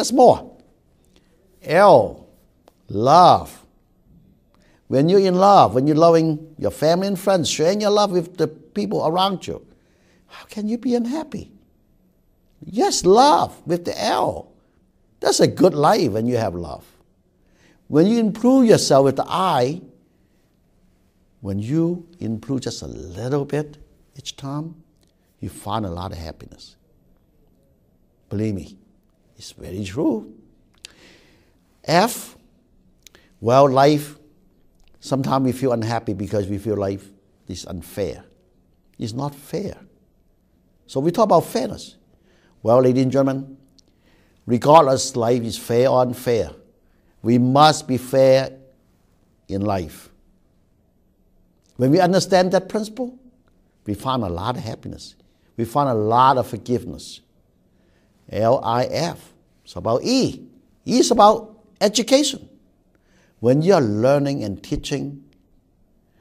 There's more. L, love. When you're in love, when you're loving your family and friends, sharing your love with the people around you, how can you be unhappy? Yes, love with the L. That's a good life when you have love. When you improve yourself with the I, when you improve just a little bit each time, you find a lot of happiness. Believe me, it's very true. F, well, life, sometimes we feel unhappy because we feel life is unfair. It's not fair. So we talk about fairness. Well, ladies and gentlemen, regardless life is fair or unfair, we must be fair in life. When we understand that principle, we find a lot of happiness. We find a lot of forgiveness. L-I-F. It's about E. E is about education. When you are learning and teaching,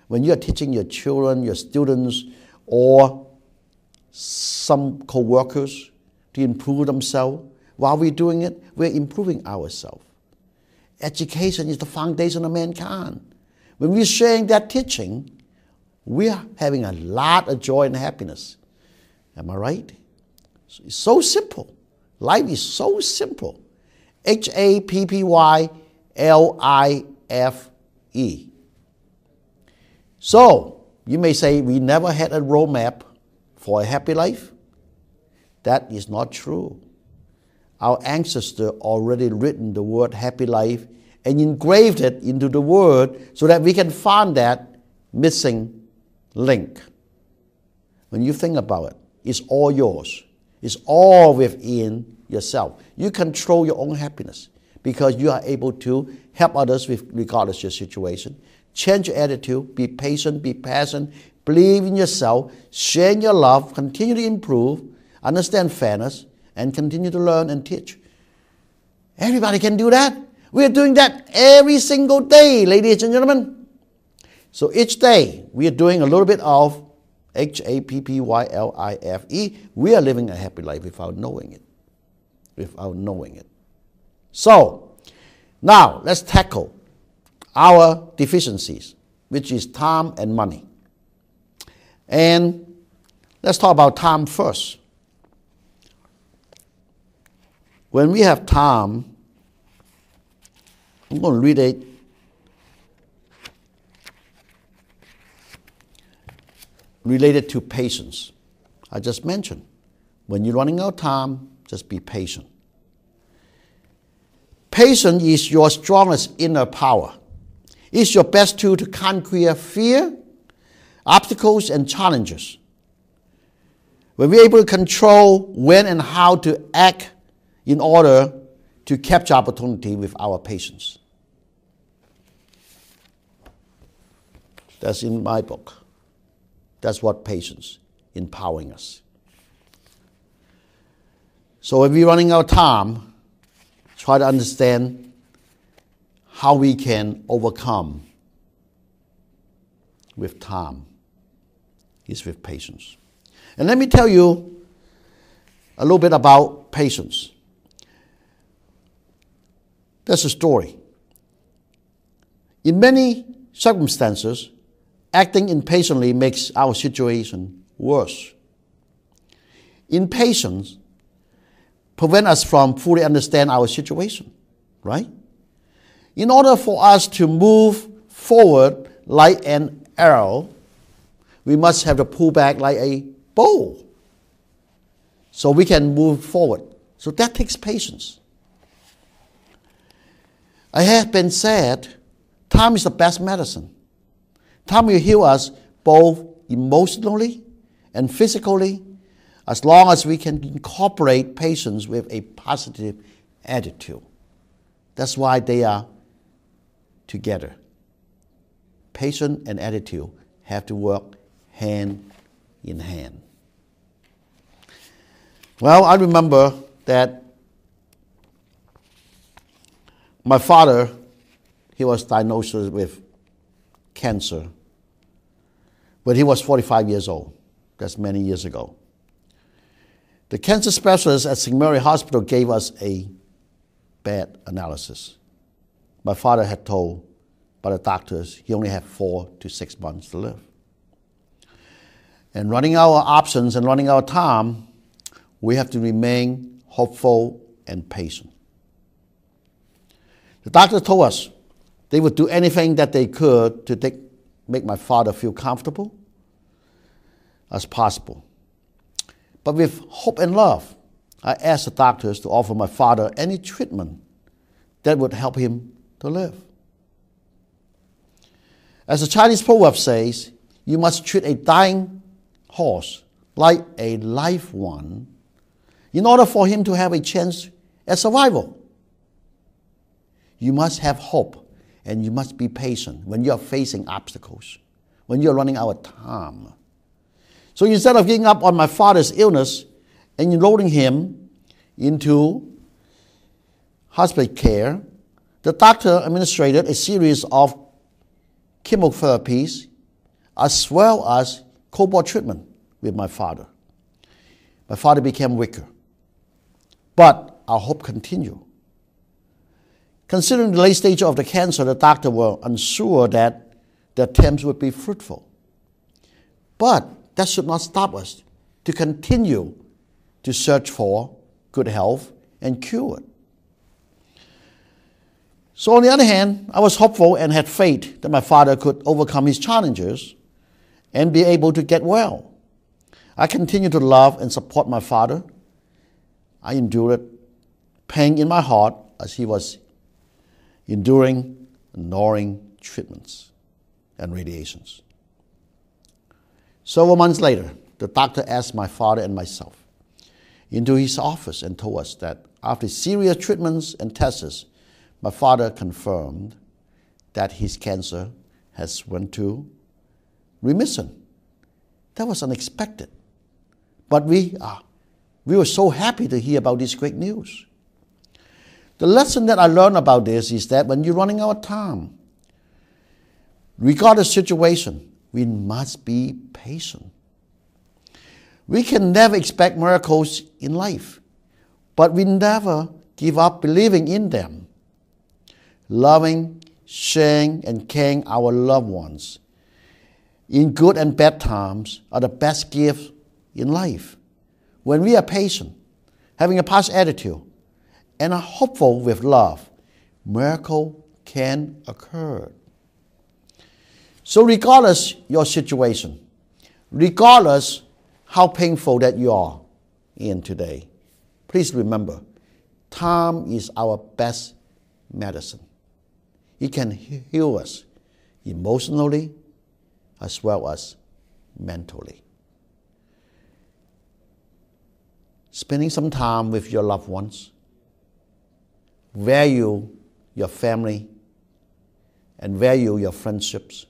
when you are teaching your children, your students, or some co-workers to improve themselves, while we're doing it, we're improving ourselves. Education is the foundation of mankind. When we're sharing that teaching, we are having a lot of joy and happiness. Am I right? It's so simple. Life is so simple. H-A.P.P.Y.L.I.F.E. So, you may say, we never had a roadmap for a happy life. That is not true. Our ancestors already written the word happy life and engraved it into the word so that we can find that missing link. When you think about it, it's all yours. It's all within yourself. You control your own happiness because you are able to help others with regardless of your situation. Change your attitude, be patient, be passionate, believe in yourself, share your love, continue to improve, understand fairness, and continue to learn and teach. Everybody can do that. We are doing that every single day, ladies and gentlemen. So each day, we are doing a little bit of H-A.P.P.Y.L.I.F.E. We are living a happy life without knowing it. Without knowing it. So, now let's tackle our deficiencies, which is time and money. And let's talk about time first. When we have time, I'm going to read it. Related to patience. I just mentioned, when you're running out of time, just be patient. Patience is your strongest inner power. It's your best tool to conquer fear, obstacles, and challenges. When we're able to control when and how to act in order to capture opportunity with our patience. That's in my book. That's what patience empowering us. So if we're running out of time, try to understand how we can overcome with time is with patience. And let me tell you a little bit about patience. That's a story. In many circumstances, acting impatiently makes our situation worse. Impatience prevents us from fully understand our situation, right? In order for us to move forward like an arrow, we must have to pull back like a bow so we can move forward. So that takes patience. It has been said, time is the best medicine. Time will heal us both emotionally and physically as long as we can incorporate patience with a positive attitude. That's why they are together. Patience and attitude have to work hand in hand. Well, I remember that my father, he was diagnosed with cancer when he was 45 years old. That's many years ago. The cancer specialist at St. Mary Hospital gave us a bad analysis. My father had told by the doctors he only had 4 to 6 months to live. And running our options and running our time, we have to remain hopeful and patient. The doctor told us they would do anything that they could to make my father feel comfortable as possible. But with hope and love, I asked the doctors to offer my father any treatment that would help him to live. As the Chinese proverb says, you must treat a dying horse like a live one in order for him to have a chance at survival. You must have hope and you must be patient when you are facing obstacles, when you are running out of time. So instead of giving up on my father's illness and enrolling him into hospital care, the doctor administered a series of chemotherapies as well as cobalt treatment with my father. My father became weaker, but our hope continued. Considering the late stage of the cancer, the doctor were unsure that the attempts would be fruitful. But that should not stop us to continue to search for good health and cure it. So on the other hand, I was hopeful and had faith that my father could overcome his challenges and be able to get well. I continued to love and support my father. I endured pain in my heart as he was enduring and gnawing treatments and radiations. Several months later, the doctor asked my father and myself into his office and told us that after serious treatments and tests, my father confirmed that his cancer has went to remission. That was unexpected. But we were so happy to hear about this great news. The lesson that I learned about this is that when you're running out of time, regardless of the situation, we must be patient. We can never expect miracles in life, but we never give up believing in them. Loving, sharing, and caring our loved ones in good and bad times are the best gifts in life. When we are patient, having a positive attitude, and are hopeful with love, miracle can occur. So regardless your situation, regardless how painful that you are in today, please remember, time is our best medicine. It can heal us emotionally as well as mentally. Spending some time with your loved ones, value your family and value your friendships,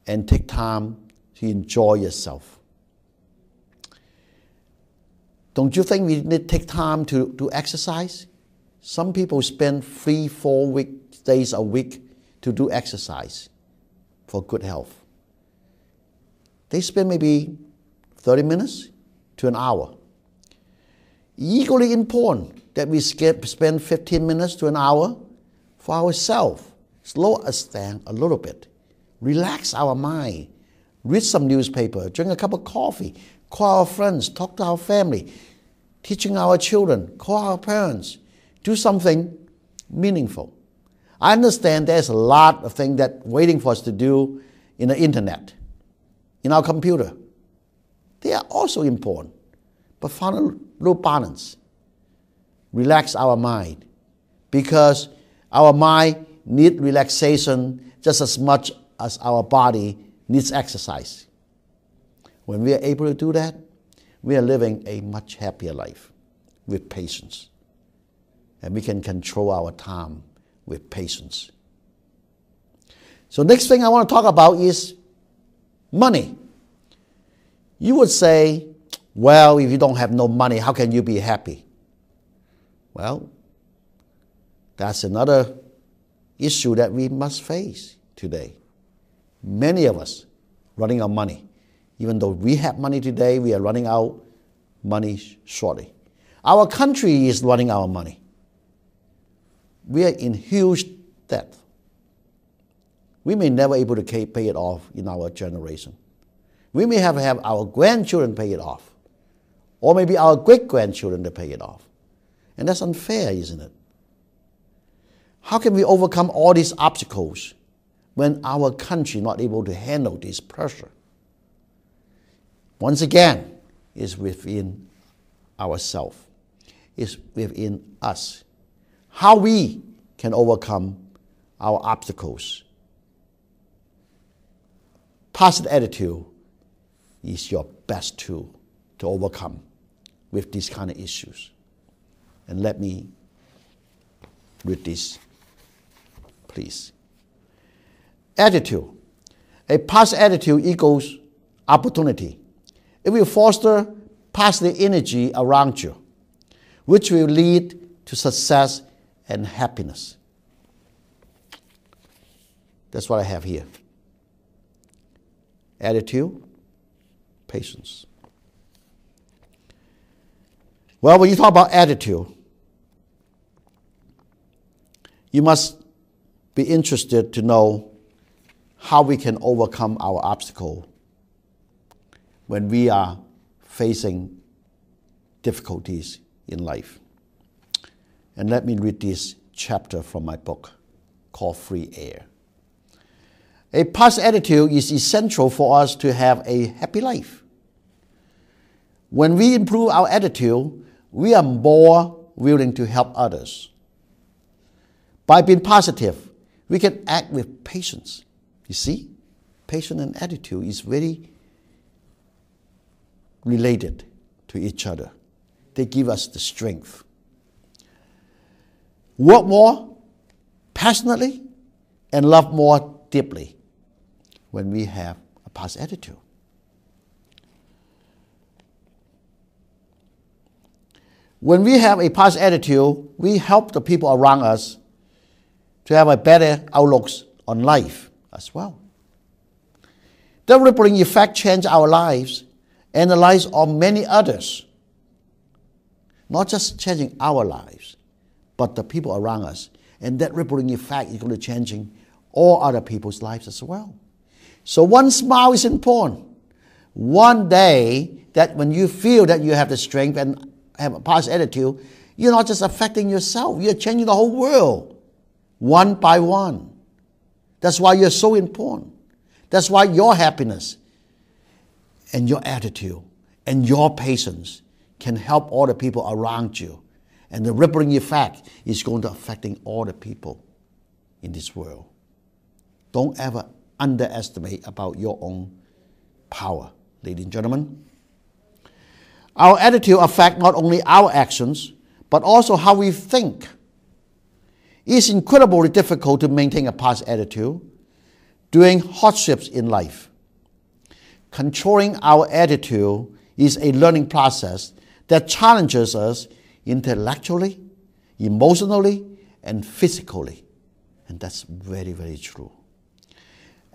and take time to enjoy yourself. Don't you think we need to take time to exercise? Some people spend 3-4 days a week to do exercise for good health. They spend maybe 30 minutes to an hour. Equally important that we spend 15 minutes to an hour for ourselves. Slow us down a little bit. Relax our mind. Read some newspaper. Drink a cup of coffee. Call our friends. Talk to our family. Teaching our children. Call our parents. Do something meaningful. I understand there's a lot of things that waiting for us to do in the internet, in our computer. They are also important. But find a little balance. Relax our mind. Because our mind needs relaxation just as much as our body needs exercise. When we are able to do that, we are living a much happier life with patience. And we can control our time with patience. So next thing I want to talk about is money. You would say, well, if you don't have no money, how can you be happy? Well, that's another issue that we must face today. Many of us running out of money. Even though we have money today, we are running out money shortly. Our country is running out of money. we are in huge debt. We may never able to pay it off in our generation. We may have our grandchildren pay it off, or maybe our great-grandchildren to pay it off. And that's unfair, isn't it? How can we overcome all these obstacles when our country is not able to handle this pressure? Once again, it's within ourselves. It's within us. How we can overcome our obstacles. Positive attitude is your best tool to overcome with these kind of issues. And let me read this, please. Attitude. A positive attitude equals opportunity. It will foster positive energy around you, which will lead to success and happiness. That's what I have here. Attitude, patience. Well, when you talk about attitude, you must be interested to know how we can overcome our obstacle when we are facing difficulties in life. And let me read this chapter from my book called Free Air. A positive attitude is essential for us to have a happy life. When we improve our attitude, we are more willing to help others. By being positive, we can act with patience. You see, patience and attitude is very related to each other. They give us the strength. Work more passionately and love more deeply when we have a positive attitude. When we have a positive attitude, we help the people around us to have a better outlook on life as well. The rippling effect changes our lives and the lives of many others. Not just changing our lives, but the people around us. And that rippling effect is going to changing all other people's lives as well. So one smile is important. One day that when you feel that you have the strength and have a positive attitude, you're not just affecting yourself, you're changing the whole world, one by one. That's why you're so important. That's why your happiness and your attitude and your patience can help all the people around you. And the rippling effect is going to affecting all the people in this world. Don't ever underestimate about your own power, ladies and gentlemen. Our attitude affects not only our actions, but also how we think. It's incredibly difficult to maintain a positive attitude during hardships in life. Controlling our attitude is a learning process that challenges us intellectually, emotionally, and physically. And that's very, very true.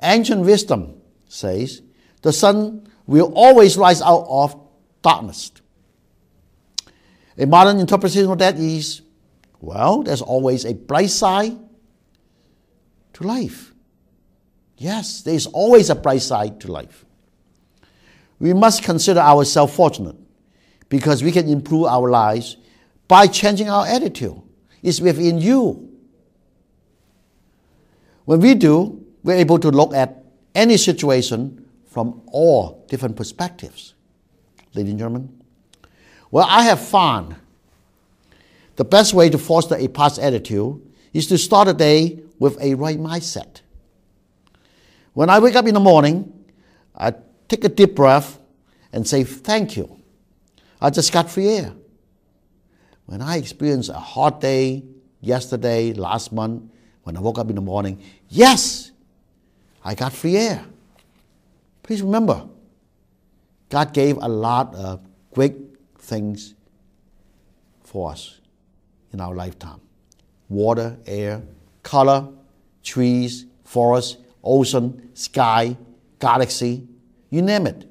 Ancient wisdom says the sun will always rise out of darkness. A modern interpretation of that is, well, there's always a bright side to life. Yes, there is always a bright side to life. We must consider ourselves fortunate because we can improve our lives by changing our attitude. It's within you. When we do, we're able to look at any situation from all different perspectives. Ladies and gentlemen, well, I have found the best way to foster a positive attitude is to start a day with a right mindset. When I wake up in the morning, I take a deep breath and say, thank you. I just got free air. When I experienced a hot day yesterday, last month, when I woke up in the morning, yes, I got free air. Please remember, God gave a lot of great things for us in our lifetime. Water, air, color, trees, forest, ocean, sky, galaxy, you name it.